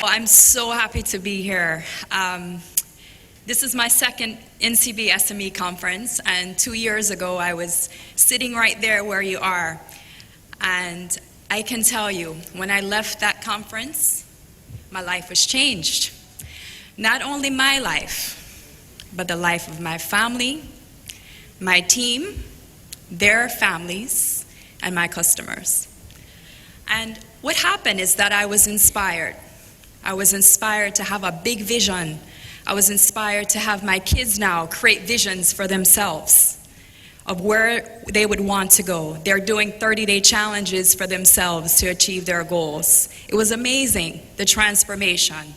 Well, I'm so happy to be here. This is my second NCB SME conference, and 2 years ago I was sitting right there where you are. And I can tell you, when I left that conference, my life was changed. Not only my life, but the life of my family, my team, their families, and my customers. And what happened is that I was inspired. I was inspired to have a big vision. I was inspired to have my kids now create visions for themselves of where they would want to go. They're doing 30-day challenges for themselves to achieve their goals. It was amazing, the transformation.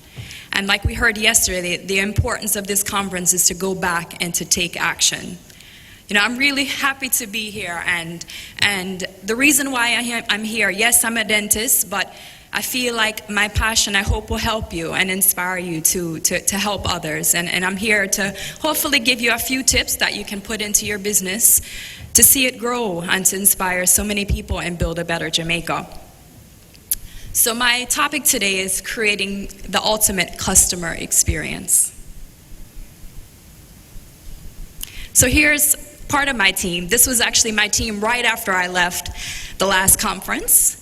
And like we heard yesterday, the importance of this conference is to go back and to take action. You know, I'm really happy to be here, and the reason why I'm here, yes, I'm a dentist, but I feel like my passion, I hope, will help you and inspire you to help others. And I'm here to hopefully give you a few tips that you can put into your business to see it grow and to inspire so many people and build a better Jamaica. So my topic today is creating the ultimate customer experience. So here's part of my team. This was actually my team right after I left the last conference.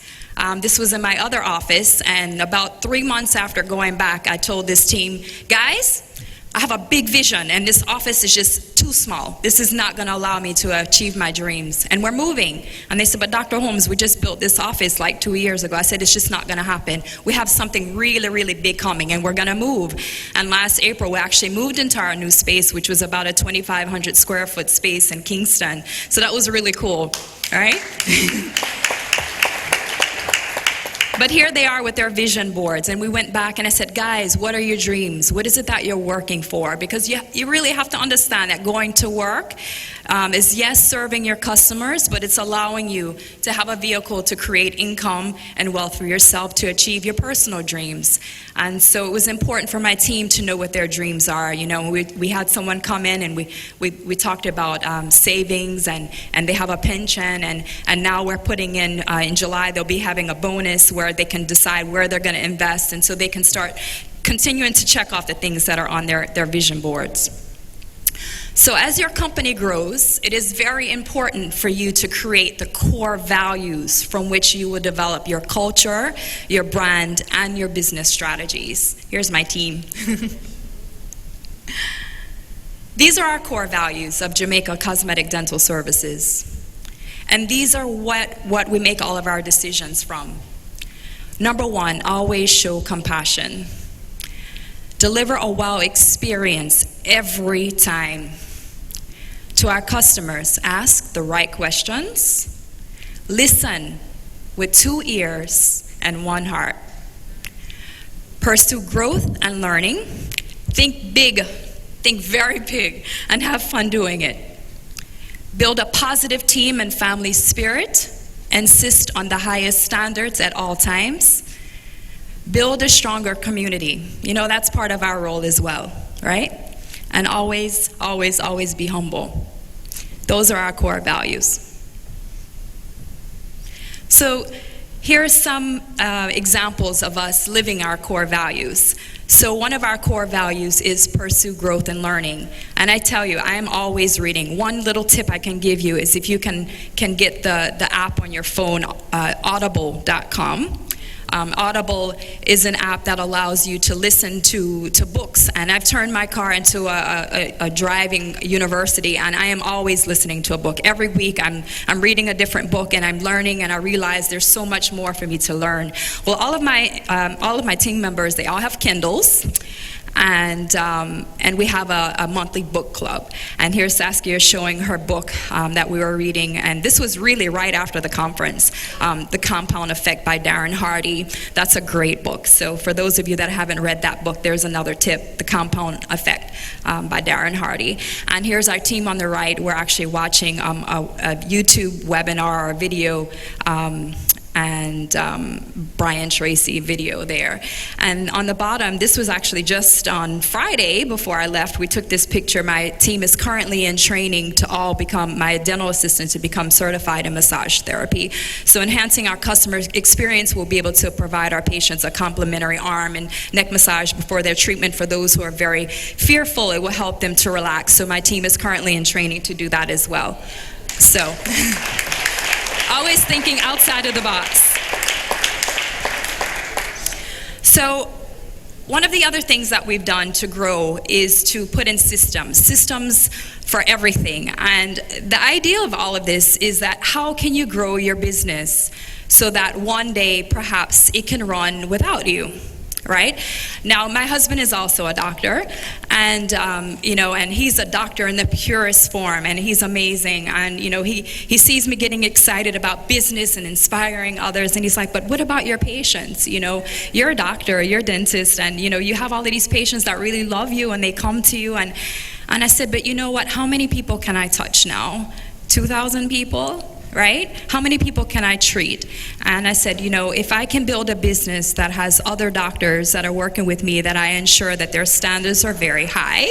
This was in my other office, and about 3 months after going back, I told this team, guys, I have a big vision, and this office is just too small. This is not going to allow me to achieve my dreams, and we're moving. And they said, but Dr. Holmes, we just built this office like 2 years ago. I said, it's just not going to happen. We have something really, really big coming, and we're going to move. And last April, we actually moved into our new space, which was about a 2,500 square foot space in Kingston. So that was really cool, all right? But here they are with their vision boards, and we went back and I said, guys, what are your dreams? What is it that you're working for? Because you really have to understand that going to work is, yes, serving your customers, but it's allowing you to have a vehicle to create income and wealth for yourself to achieve your personal dreams. And so it was important for my team to know what their dreams are. You know, we had someone come in and we talked about savings, and they have a pension, and now we're putting in July, they'll be having a bonus where they can decide where they're going to invest, and so they can start continuing to check off the things that are on their vision boards. So as your company grows, it is very important for you to create the core values from which you will develop your culture, your brand, and your business strategies. Here's my team. These are our core values of Jamaica Cosmetic Dental Services. And these are what we make all of our decisions from. Number one, always show compassion. Deliver a wow experience every time. To our customers, ask the right questions. Listen with 2 ears and 1 heart. Pursue growth and learning. Think big, think very big, and have fun doing it. Build a positive team and family spirit. Insist on the highest standards at all times. Build a stronger community. You know, that's part of our role as well, right? And always, always, always be humble. Those are our core values. So here are some examples of us living our core values. So one of our core values is pursue growth and learning. And I tell you, I am always reading. One little tip I can give you is if you can get the app on your phone, audible.com. Audible is an app that allows you to listen to books, and I've turned my car into a driving university, and I am always listening to a book. Every week I'm reading a different book, and I'm learning, and I realize there's so much more for me to learn. Well, all of my team members, they all have Kindles. And we have a monthly book club. And here Saskia is showing her book that we were reading, and this was really right after the conference, The Compound Effect by Darren Hardy. That's a great book. So for those of you that haven't read that book, there's another tip, The Compound Effect by Darren Hardy. And here's our team on the right. We're actually watching a YouTube webinar or video and Brian Tracy video there. And on the bottom, this was actually just on Friday before I left, we took this picture. My team is currently in training to all become, my dental assistants to become certified in massage therapy. So enhancing our customer experience, we'll be able to provide our patients a complimentary arm and neck massage before their treatment. For those who are very fearful, it will help them to relax. So my team is currently in training to do that as well. So. Always thinking outside of the box. So one of the other things that we've done to grow is to put in systems for everything. And the idea of all of this is that how can you grow your business so that one day perhaps it can run without you? Right? Now, my husband is also a doctor, and and he's a doctor in the purest form, and he's amazing. And he sees me getting excited about business and inspiring others, and he's like, "But what about your patients? You're a doctor, you're a dentist, and you have all of these patients that really love you, and they come to you." And I said, "But you know what? How many people can I touch now? 2,000 people?" Right? How many people can I treat? And I said, if I can build a business that has other doctors that are working with me, that I ensure that their standards are very high.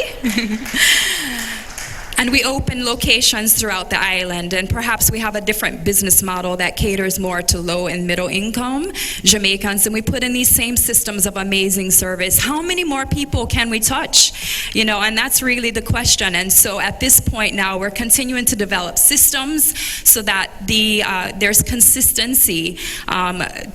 And we open locations throughout the island, and perhaps we have a different business model that caters more to low and middle income Jamaicans, and we put in these same systems of amazing service. How many more people can we touch? And that's really the question. And so at this point now, we're continuing to develop systems so that there's consistency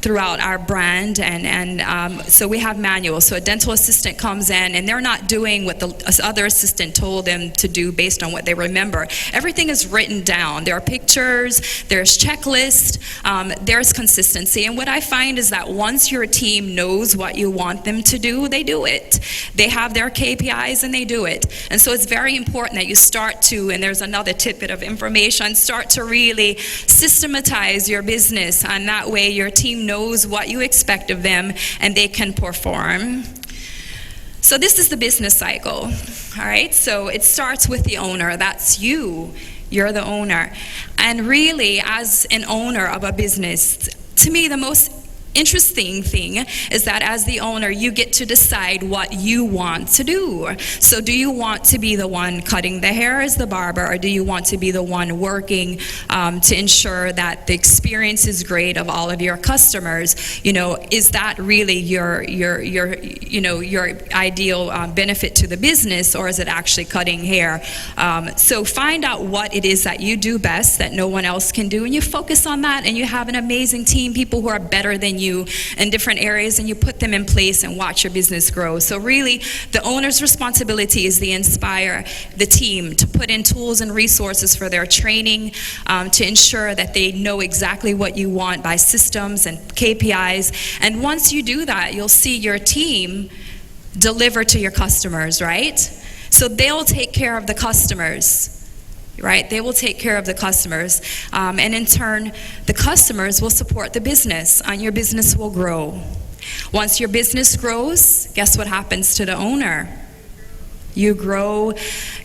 throughout our brand, and so we have manuals. So a dental assistant comes in, and they're not doing what the other assistant told them to do based on what they remember. Everything is written down. There are pictures, there's checklists, there's consistency. And what I find is that once your team knows what you want them to do, they do it. They have their KPIs and they do it. And so it's very important that you start to, and there's another tidbit of information, start to really systematize your business, and that way your team knows what you expect of them and they can perform. So this is the business cycle, all right? So it starts with the owner. That's you. You're the owner. And really, as an owner of a business, to me, the most interesting thing is that as the owner, you get to decide what you want to do. So do you want to be the one cutting the hair as the barber, or do you want to be the one working to ensure that the experience is great of all of your customers? Is that really your ideal benefit to the business, or is it actually cutting hair? So find out what it is that you do best that no one else can do, and you focus on that, and you have an amazing team, people who are better than you in different areas, and you put them in place and watch your business grow. So really, the owner's responsibility is to inspire the team to put in tools and resources for their training, to ensure that they know exactly what you want by systems and KPIs. And once you do that, you'll see your team deliver to your customers, right? So they'll take care of the customers. Right? They will take care of the customers. And in turn, the customers will support the business, and your business will grow. Once your business grows, guess what happens to the owner? You grow,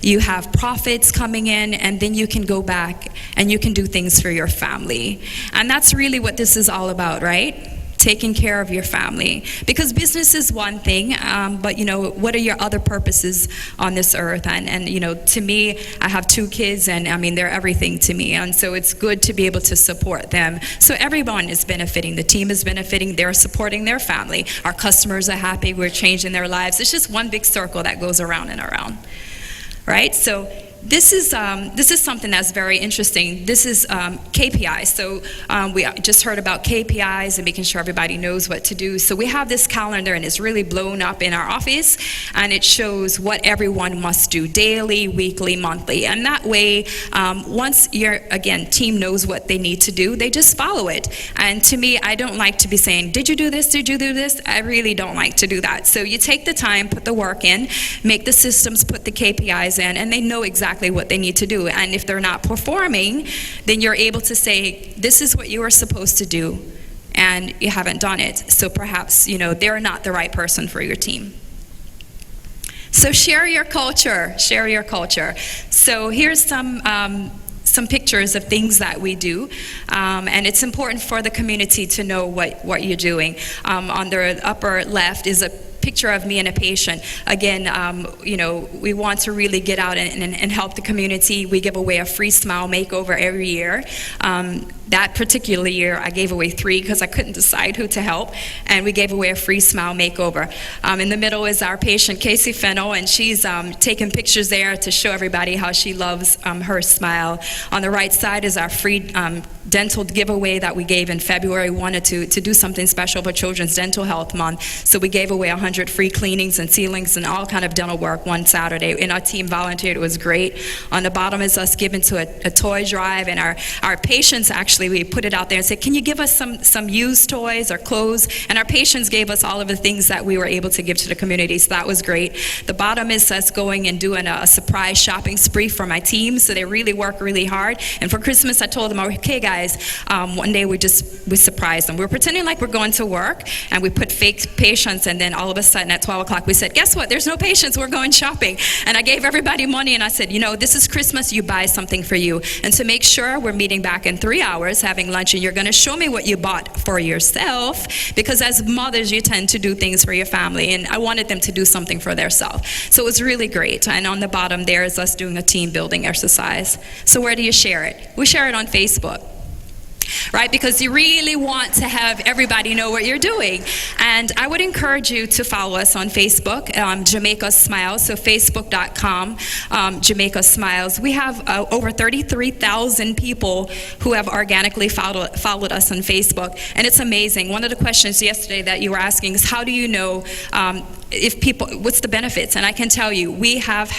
you have profits coming in, and then you can go back and you can do things for your family. And that's really what this is all about, right? Taking care of your family. Because business is one thing, but what are your other purposes on this earth? And to me, I have 2 kids, and they're everything to me. And so it's good to be able to support them. So everyone is benefiting. The team is benefiting. They're supporting their family. Our customers are happy. We're changing their lives. It's just one big circle that goes around and around. Right? So this is something that's very interesting. This is KPIs. So we just heard about KPIs and making sure everybody knows what to do. So we have this calendar, and it's really blown up in our office, and it shows what everyone must do daily, weekly, monthly. And that way, once your team knows what they need to do, they just follow it. And to me, I don't like to be saying, did you do this? Did you do this? I really don't like to do that. So you take the time, put the work in, make the systems, put the KPIs in, and they know exactly what they need to do. And if they're not performing, then you're able to say, this is what you were supposed to do, and you haven't done it. So perhaps, they're not the right person for your team. So share your culture. So here's some some pictures of things that we do, and it's important for the community to know what you're doing. On the upper left is a picture of me and a patient. Again, we want to really get out and help the community. We give away a free smile makeover every year. That particular year, I gave away 3 because I couldn't decide who to help, and we gave away a free smile makeover. In the middle is our patient, Casey Fennell, and she's taking pictures there to show everybody how she loves her smile. On the right side is our free dental giveaway that we gave in February. We wanted to do something special for Children's Dental Health Month, so we gave away 100 free cleanings and sealings and all kind of dental work one Saturday, and our team volunteered. It was great. On the bottom is us giving to a toy drive, and our patients, actually, we put it out there and said, can you give us some used toys or clothes? And our patients gave us all of the things that we were able to give to the community, so that was great. The bottom is us going and doing a surprise shopping spree for my team, so they really work really hard. And for Christmas, I told them, okay guys, one day we surprised them. We were pretending like we're going to work, and we put fake patients, and then all of a sudden at 12 o'clock we said, guess what, there's no patients, we're going shopping. And I gave everybody money, and I said, this is Christmas, you buy something for you. And to make sure, we're meeting back in 3 hours, having lunch, and you're going to show me what you bought for yourself, because as mothers, you tend to do things for your family, and I wanted them to do something for themselves. So it was really great. And on the bottom there is us doing a team building exercise. So where do you share it? We share it on Facebook. Right, because you really want to have everybody know what you're doing. And I would encourage you to follow us on Facebook, Jamaica Smiles, so facebook.com, Jamaica Smiles. We have over 33,000 people who have organically followed us on Facebook, and it's amazing. One of the questions yesterday that you were asking is, how do you know what's the benefits? And I can tell you, we have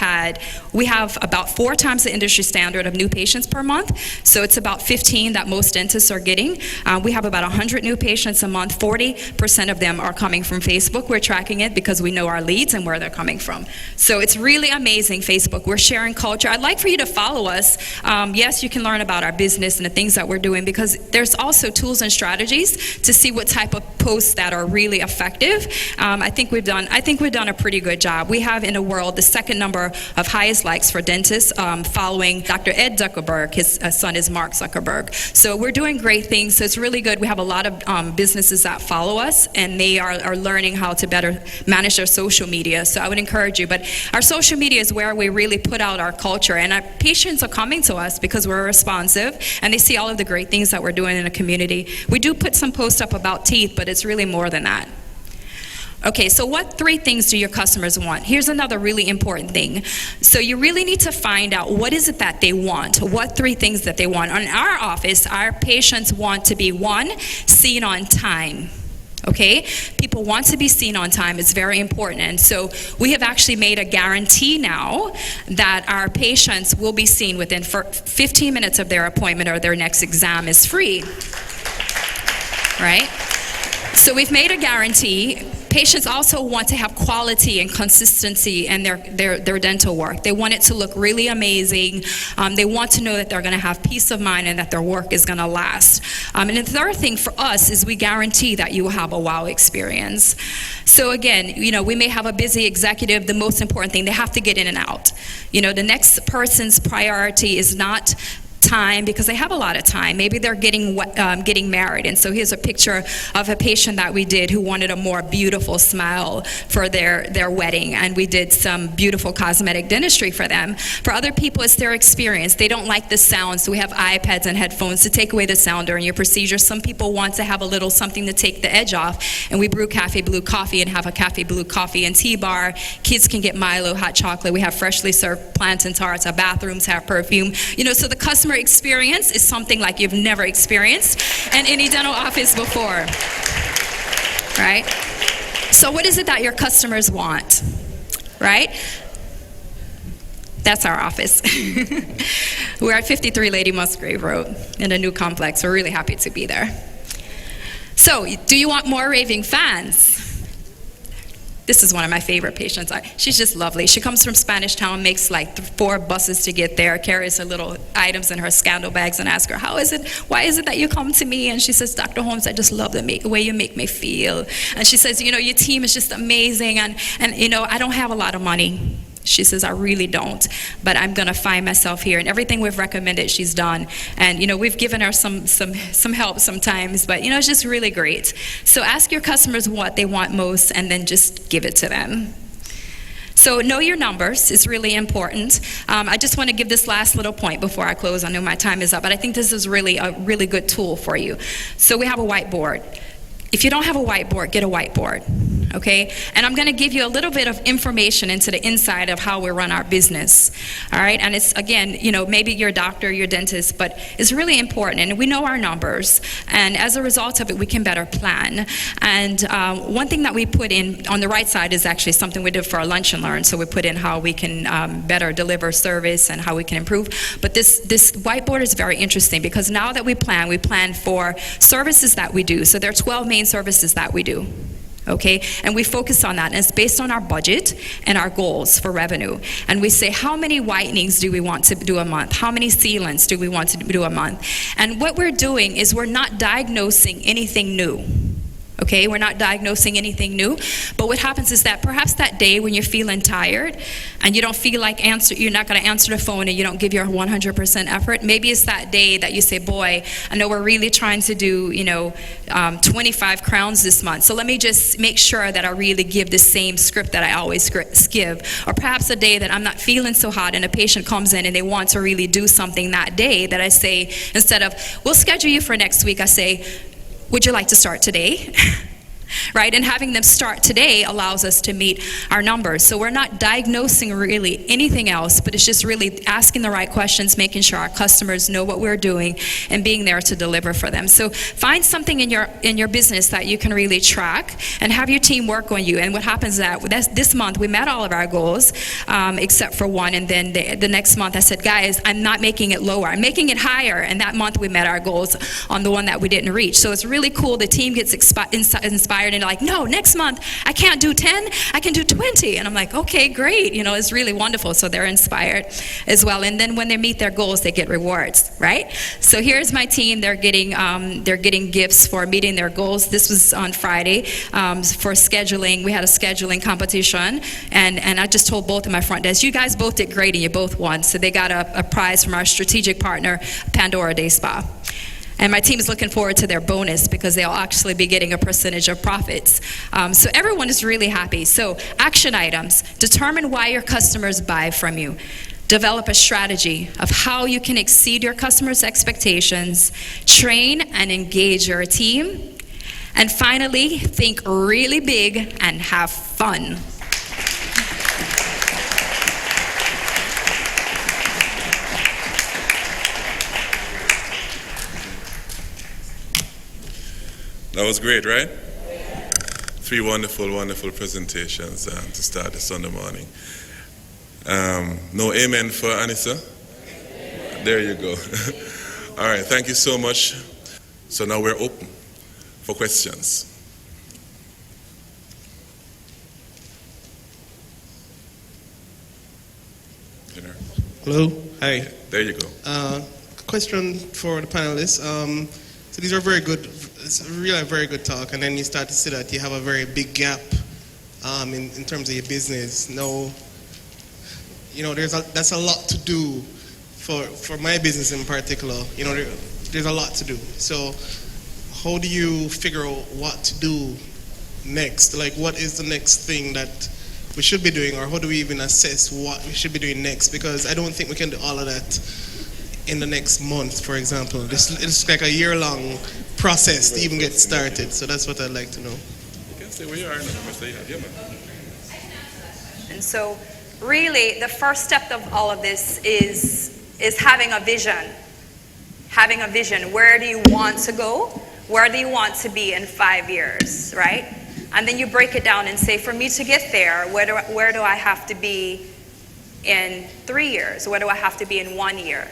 about 4 times the industry standard of new patients per month, so it's about 15 that most dentists are getting. We have about 100 new patients a month. 40% of them are coming from Facebook. We're tracking it because we know our leads and where they're coming from. So it's really amazing, Facebook. We're sharing culture. I'd like for you to follow us. Yes, you can learn about our business and the things that we're doing, because there's also tools and strategies to see what type of posts that are really effective. I think we've done a pretty good job. We have in the world the second number of highest likes for dentists, following Dr. Ed Zuckerberg. His son is Mark Zuckerberg. So we're doing great things. So it's really good. We have a lot of businesses that follow us, and they are learning how to better manage their social media. So I would encourage you. But our social media is where we really put out our culture, and our patients are coming to us because we're responsive, and they see all of the great things that we're doing in the community. We do put some posts up about teeth, but it's really more than that. Okay, so what 3 things do your customers want? Here's another really important thing. So you really need to find out what is it that they want, what 3 things that they want. In our office, our patients want to be, 1, seen on time. Okay, people want to be seen on time. It's very important. And so we have actually made a guarantee now that our patients will be seen within 15 minutes of their appointment, or their next exam is free. Right? So we've made a guarantee. Patients also want to have quality and consistency in their dental work. They want it to look really amazing. They want to know that they're going to have peace of mind and that their work is going to last. And the third thing for us is we guarantee that you will have a wow experience. So again, we may have a busy executive. The most important thing, they have to get in and out. The next person's priority is not time, because they have a lot of time. Maybe they're getting married, and so here's a picture of a patient that we did who wanted a more beautiful smile for their wedding, and we did some beautiful cosmetic dentistry for them. For other people, it's their experience. They don't like the sound, so we have iPads and headphones to take away the sound during your procedure. Some people want to have a little something to take the edge off, and we brew Café Blue coffee and have a Café Blue coffee and tea bar. Kids can get Milo, hot chocolate. We have freshly served plantain tarts. Our bathrooms have perfume. So the customer experience is something like you've never experienced in any dental office before, right? So what is it that your customers want, right? That's our office. We're at 53 Lady Musgrave Road in a new complex. We're really happy to be there. So, do you want more Raving fans? This is one of my favorite patients. She's just lovely. She comes from Spanish Town, makes like 4 buses to get there, carries her little items in her scandal bags, and ask her, why is it that you come to me? And she says, Dr. Holmes, I just love the way you make me feel. And she says, your team is just amazing, and I don't have a lot of money. She says, I really don't, but I'm going to find myself here. And everything we've recommended, she's done. And, we've given her some help sometimes, but, it's just really great. So ask your customers what they want most, and then just give it to them. So know your numbers is really important. I just want to give this last little point before I close. I know my time is up, but I think this is really a really good tool for you. So we have a whiteboard. If you don't have a whiteboard, get a whiteboard, okay? And I'm going to give you a little bit of information into the inside of how we run our business, all right? And it's, again, maybe you're a doctor, you're a dentist, but it's really important. And we know our numbers. And as a result of it, we can better plan. And one thing that we put in on the right side is actually something we did for our Lunch and Learn. So we put in how we can better deliver service and how we can improve. But this whiteboard is very interesting because now that we plan for services that we do. So there are 12 main services that we do, okay? And we focus on that, and it's based on our budget and our goals for revenue. And we say, how many whitenings do we want to do a month? How many sealants do we want to do a month? And what we're doing is we're not diagnosing anything new. Okay, we're not diagnosing anything new, but what happens is that perhaps that day when you're feeling tired and you don't feel like you're not going to answer the phone and you don't give your 100% effort, maybe it's that day that you say, boy, I know we're really trying to do, 25 crowns this month, so let me just make sure that I really give the same script that I always give. Or perhaps a day that I'm not feeling so hot and a patient comes in and they want to really do something that day, that I say, instead of, we'll schedule you for next week, I say, would you like to start today? Right? And having them start today allows us to meet our numbers. So we're not diagnosing really anything else, but it's just really asking the right questions, making sure our customers know what we're doing, and being there to deliver for them. So find something in your business that you can really track, and have your team work on you. And what happens is that this month we met all of our goals, except for one. And then the next month I said, guys, I'm not making it lower, I'm making it higher. And that month we met our goals on the one that we didn't reach. So it's really cool. The team gets inspired. And they're like, no, next month I can't do 10, I can do 20. And I'm like, okay, great. It's really wonderful. So they're inspired as well. And then when they meet their goals, they get rewards, right? So here's my team. They're getting gifts for meeting their goals. This was on Friday for scheduling. We had a scheduling competition, and I just told both of my front desk, you guys both did great and you both won. So they got a prize from our strategic partner, Pandora Day Spa. And my team is looking forward to their bonus because they'll actually be getting a percentage of profits. So everyone is really happy. So action items: determine why your customers buy from you. Develop a strategy of how you can exceed your customers' expectations. Train and engage your team. And finally, think really big and have fun. That was great, right? 3 wonderful, wonderful presentations to start the Sunday morning. No amen for Anissa? There you go. All right, thank you so much. So now we're open for questions. Hello. Hi. There you go. Question for the panelists. So these are very good. It's really a very good talk, and then you start to see that you have a very big gap in terms of your business. Now, that's a lot to do for my business in particular. There's a lot to do. So how do you figure out what to do next? Like, what is the next thing that we should be doing, or how do we even assess what we should be doing next? Because I don't think we can do all of that in the next month, for example. It's like a year-long process to even get started. So that's what I'd like to know. You can say where you are and how much they have. Yeah, man. And so really the first step of all of this is having a vision. Having a vision. Where do you want to go? Where do you want to be in 5 years, right? And then you break it down and say, for me to get there, where do I have to be in 3 years? Where do I have to be in 1 year?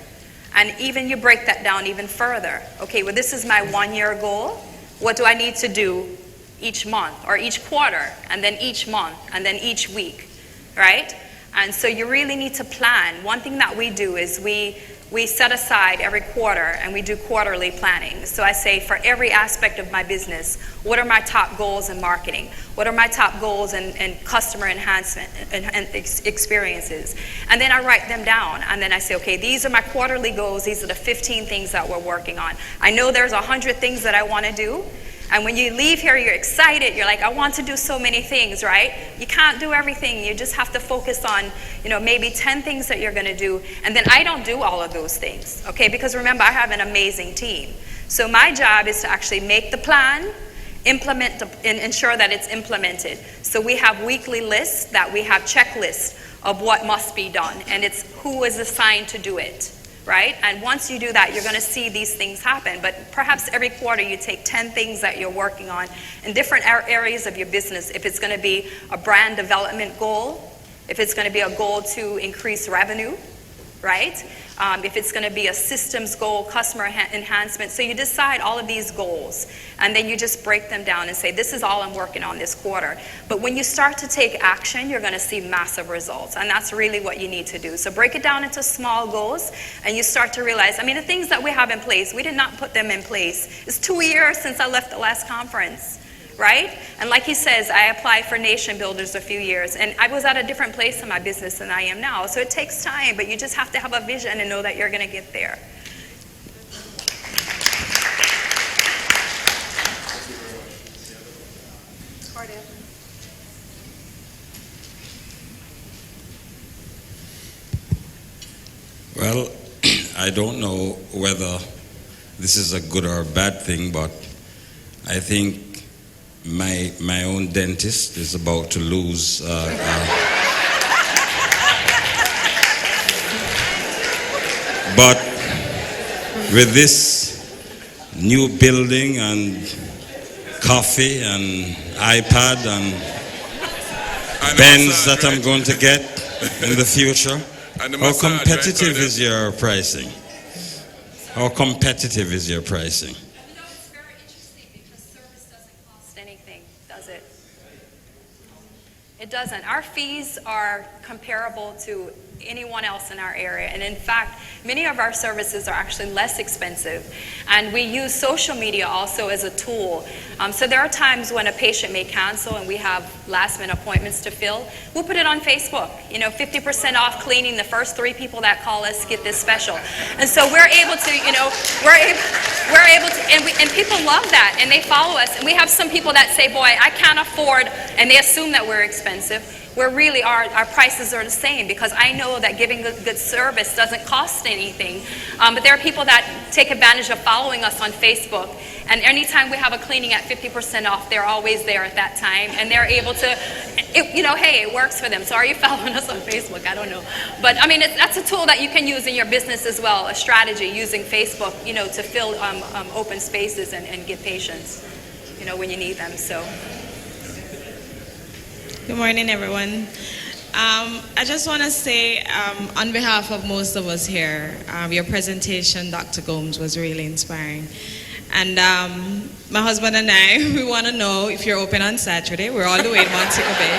And even you break that down even further. Okay, well, this is my 1 year goal. What do I need to do each month or each quarter, and then each month, and then each week, right? And so you really need to plan. One thing that we do is we we set aside every quarter and we do quarterly planning. So I say for every aspect of my business, what are my top goals in marketing? What are my top goals in customer enhancement and experiences? And then I write them down, and then I say, okay, these are my quarterly goals. These are the 15 things that we're working on. I know there's 100 things that I want to do. And when you leave here, you're excited. You're like, I want to do so many things, right? You can't do everything. You just have to focus on, maybe 10 things that you're going to do. And then I don't do all of those things, okay? Because remember, I have an amazing team. So my job is to actually make the plan, implement, and ensure that it's implemented. So we have weekly lists that we have checklists of what must be done. And it's who is assigned to do it. Right? And once you do that, you're going to see these things happen. But perhaps every quarter you take 10 things that you're working on in different areas of your business. If it's going to be a brand development goal, if it's going to be a goal to increase revenue, right? If it's going to be a systems goal, customer enhancement. So you decide all of these goals, and then you just break them down and say, this is all I'm working on this quarter. But when you start to take action, you're going to see massive results, and that's really what you need to do. So break it down into small goals, and you start to realize, the things that we have in place, we did not put them in place. It's 2 years since I left the last conference. Right? And like he says, I applied for Nation Builders a few years, and I was at a different place in my business than I am now. So it takes time, but you just have to have a vision and know that you're going to get there. Well, I don't know whether this is a good or a bad thing, but I think my own dentist is about to lose but with this new building and coffee and iPad and Benz that I'm going to get in the future, how competitive is your pricing? How competitive is your pricing? It doesn't. Our fees are comparable to anyone else in our area. And in fact, many of our services are actually less expensive. And we use social media also as a tool. So there are times when a patient may cancel and we have last-minute appointments to fill. We'll put it on Facebook. 50% off cleaning. The first 3 people that call us get this special. And so we're able to, we're able to, and people love that, and they follow us. And we have some people that say, boy, I can't afford, and they assume that we're expensive. Where really our prices are the same, because I know that giving good service doesn't cost anything. But there are people that take advantage of following us on Facebook, and anytime we have a cleaning at 50% off, they're always there at that time, and they're able to, hey, it works for them. So are you following us on Facebook? I don't know. But that's a tool that you can use in your business as well, a strategy using Facebook, to fill open spaces and get patients, when you need them. So. Good morning, everyone. I just want to say, on behalf of most of us here, your presentation, Dr. Gomes, was really inspiring. And my husband and I, we want to know if you're open on Saturday. We're all the way in Montego Bay.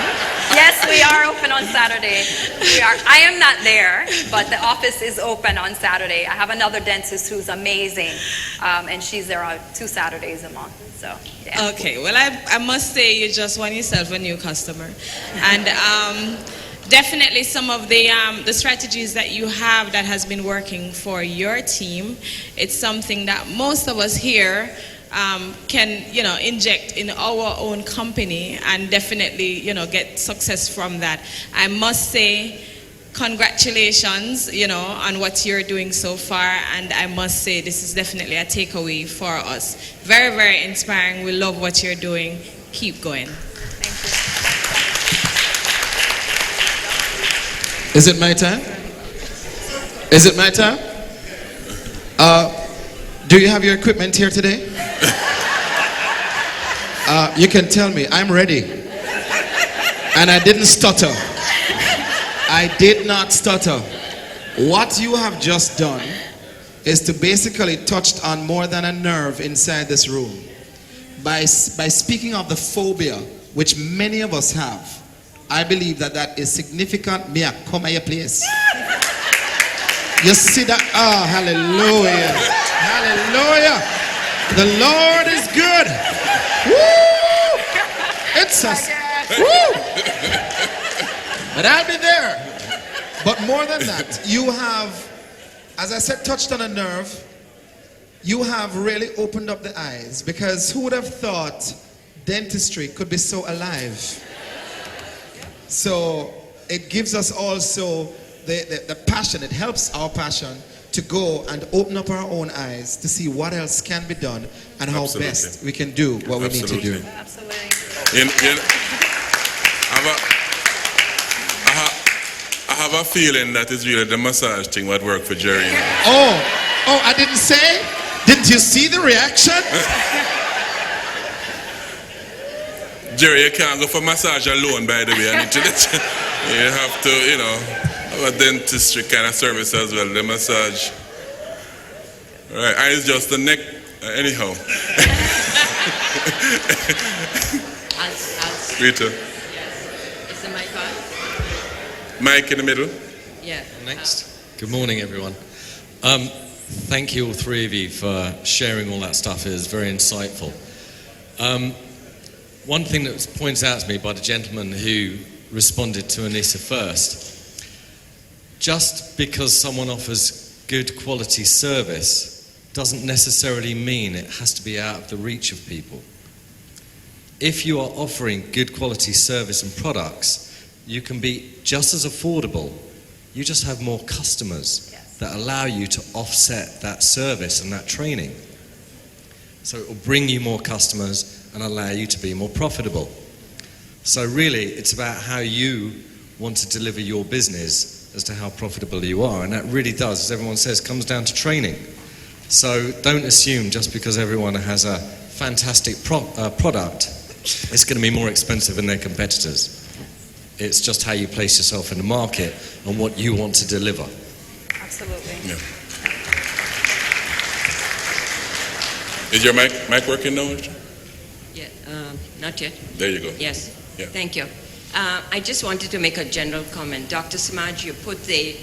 Yes, we are open on Saturday. We are. I am not there, but the office is open on Saturday. I have another dentist who's amazing, and she's there on 2 Saturdays a month. So, yeah. Okay, well, I must say you just won yourself a new customer. And definitely some of the strategies that you have that has been working for your team, it's something that most of us here can, inject in our own company and definitely, get success from that. I must say, congratulations, on what you're doing so far, and I must say this is definitely a takeaway for us. Very, very inspiring. We love what you're doing. Keep going. Thank you. Is it my time? Is it my time? Do you have your equipment here today? You can tell me. I'm ready. And I didn't stutter. I did not stutter. What you have just done is to basically touch on more than a nerve inside this room. By speaking of the phobia, which many of us have, I believe that is significant. May I come at your place? You see that? Oh, hallelujah. Hallelujah. The Lord is good. Woo! It's us. Woo! But I'll be there. But more than that, you have, as I said, touched on a nerve. You have really opened up the eyes, because who would have thought dentistry could be so alive? So it gives us also the passion, it helps our passion to go and open up our own eyes to see what else can be done and how Absolutely. best we can do what we need to do. Absolutely. I have a feeling that it's really the massage thing what worked for Jerry. Oh, I didn't say? Didn't you see the reaction? Jerry, you can't go for massage alone, by the way. I need to let you. You have to, have a dentistry kind of service as well, the massage. All right, eyes just the neck. Anyhow. Rita. Yes. Is the mic on? Mike in the middle. Yeah. Next. Good morning, everyone. Thank you, all three of you, for sharing all that stuff. It is very insightful. One thing that was pointed out to me by the gentleman who responded to Anissa first, just because someone offers good quality service doesn't necessarily mean it has to be out of the reach of people. If you are offering good quality service and products, you can be just as affordable. You just have more customers that allow you to offset that service and that training. So it will bring you more customers and allow you to be more profitable. So really, it's about how you want to deliver your business as to how profitable you are. And that really does, as everyone says, comes down to training. So don't assume just because everyone has a fantastic product, it's going to be more expensive than their competitors. It's just how you place yourself in the market and what you want to deliver. Absolutely. Yeah. Is your mic working now? Yeah. Not yet. There you go. Yes. Yeah. Thank you. I just wanted to make a general comment. Dr. Samaj, you put the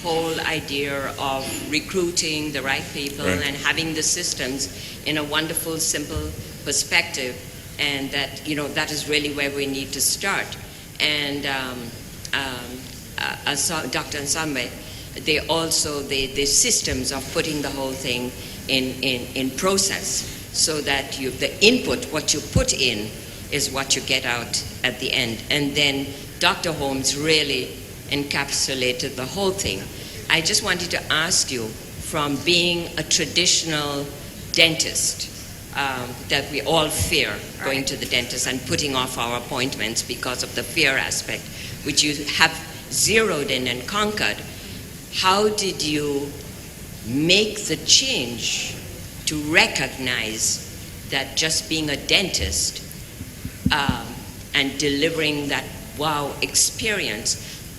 whole idea of recruiting the right people Right. and having the systems in a wonderful, simple perspective, and that that is really where we need to start. And Dr. Nsambe, the systems of putting the whole thing in process, so that the input, what you put in, is what you get out at the end. And then Dr. Holmes really encapsulated the whole thing. I just wanted to ask you, from being a traditional dentist, that we all fear going to the dentist and putting off our appointments because of the fear aspect, which you have zeroed in and conquered, how did you make the change to recognize that just being a dentist and delivering that wow experience,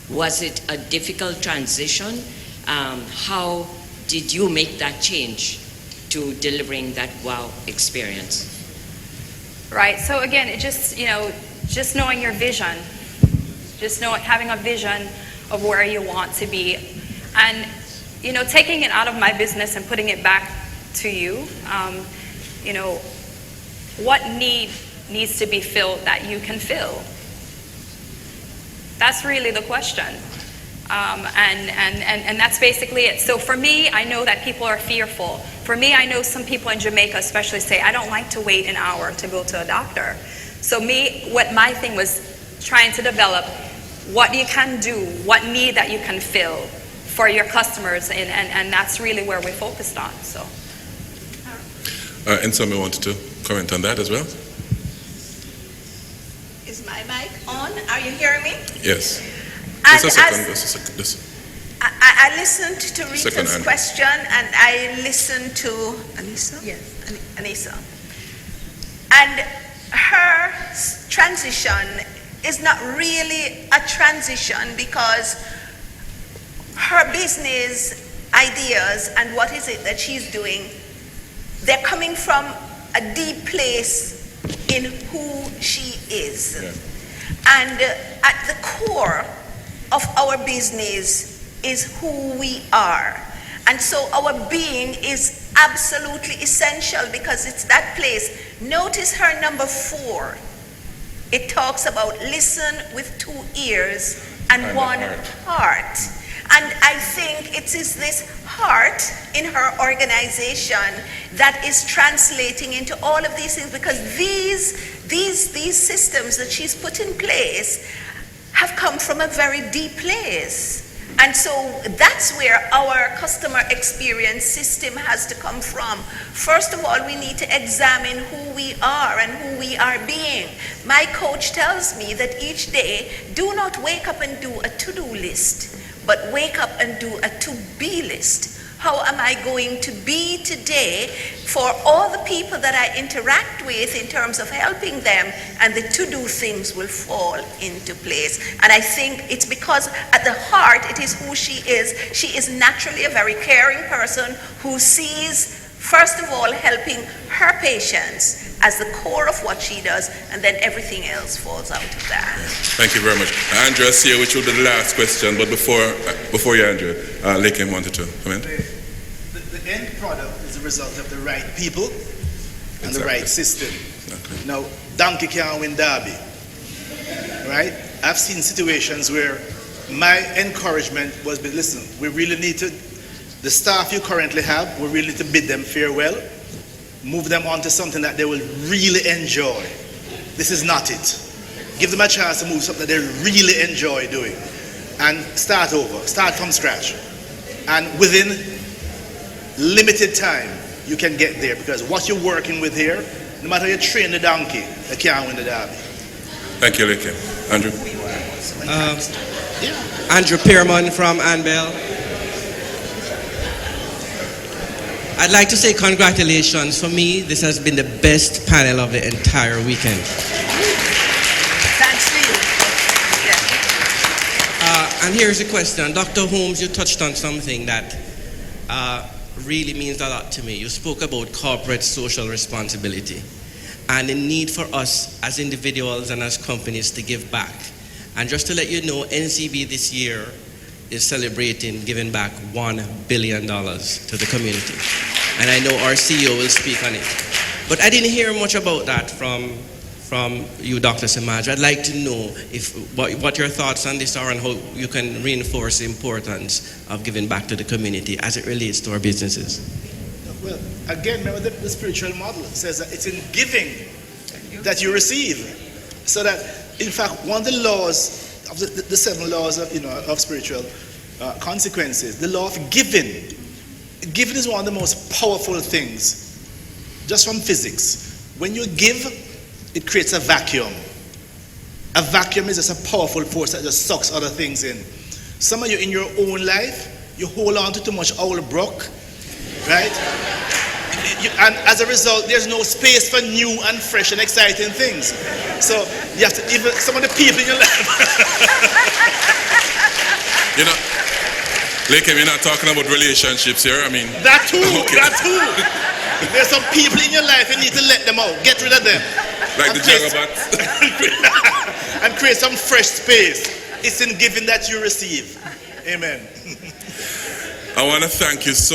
was it a difficult transition? How did you make that change to delivering that wow experience? Right. So again, it just knowing your vision, having a vision of where you want to be, and taking it out of my business and putting it back to you. What needs to be filled that you can fill? That's really the question. And that's basically it. So for me, I know that people are fearful. For me, I know some people in Jamaica especially say, I don't like to wait an hour to go to a doctor. So what my thing was trying to develop, what you can do, what need that you can fill for your customers, and that's really where we focused on. So. And somebody wanted to comment on that as well? Is my mic on? Are you hearing me? Yes. And Just a second. I listened to Second, Rita's Anna. question, and I listened to Anissa? Yes. Anissa. And her transition is not really a transition, because her business ideas and what is it that she's doing, they're coming from a deep place in who she is. Yeah. And at the core of our business is who we are. And so our being is absolutely essential because it's that place. Notice her number 4. It talks about listen with 2 ears and 1 heart. And I think it is this heart in her organization that is translating into all of these things, because these systems that she's put in place have come from a very deep place. And so that's where our customer experience system has to come from. First of all, we need to examine who we are and who we are being. My coach tells me that each day, do not wake up and do a to-do list, but wake up and do a to-be list. How am I going to be today for all the people that I interact with in terms of helping them, and the to-do things will fall into place. And I think it's because at the heart it is who she is. She is naturally a very caring person who sees, first of all, helping her patients as the core of what she does, and then everything else falls out of that. Thank you very much. Andrew, I see you, which will be the last question, but before you, Andrew, Lakin wanted to come in. The end product is a result of the right people and the right system. Exactly. Now, donkey can't win derby, right? I've seen situations where my encouragement was, listen, we really need to, the staff you currently have, we really need to bid them farewell, move them on to something that they will really enjoy. This is not it. Give them a chance to move something that they really enjoy doing, and start over, start from scratch. And within limited time, you can get there, because what you're working with here, no matter how you train the donkey, they can't win the derby. Thank you, Lakin. Andrew? Andrew Pearman from Anbell. I'd like to say congratulations. For me, this has been the best panel of the entire weekend. Thanks to you. Yeah. And here's a question. Dr. Holmes, you touched on something that really means a lot to me. You spoke about corporate social responsibility and the need for us as individuals and as companies to give back. And just to let you know, NCB this year is celebrating giving back $1 billion to the community. And I know our CEO will speak on it. But I didn't hear much about that from you, Dr. Samaj. I'd like to know what your thoughts on this are and how you can reinforce the importance of giving back to the community as it relates to our businesses. Well, again, remember the spiritual model says that it's in giving that you receive. So that, in fact, one of the laws of the 7 laws of spiritual consequences, the law of giving. Giving is one of the most powerful things, just from physics. When you give, it creates a vacuum. A vacuum is just a powerful force that just sucks other things in. Some of you in your own life, you hold on to too much old brook, right? And as a result, there's no space for new and fresh and exciting things. So you have to, even some of the people in your life. You know, Lakin, we're not talking about relationships here. I mean, that too, okay. that too. There's some people in your life, you need to let them out, get rid of them. Like the Jagabats. And create some fresh space. It's in giving that you receive. Amen. I want to thank you so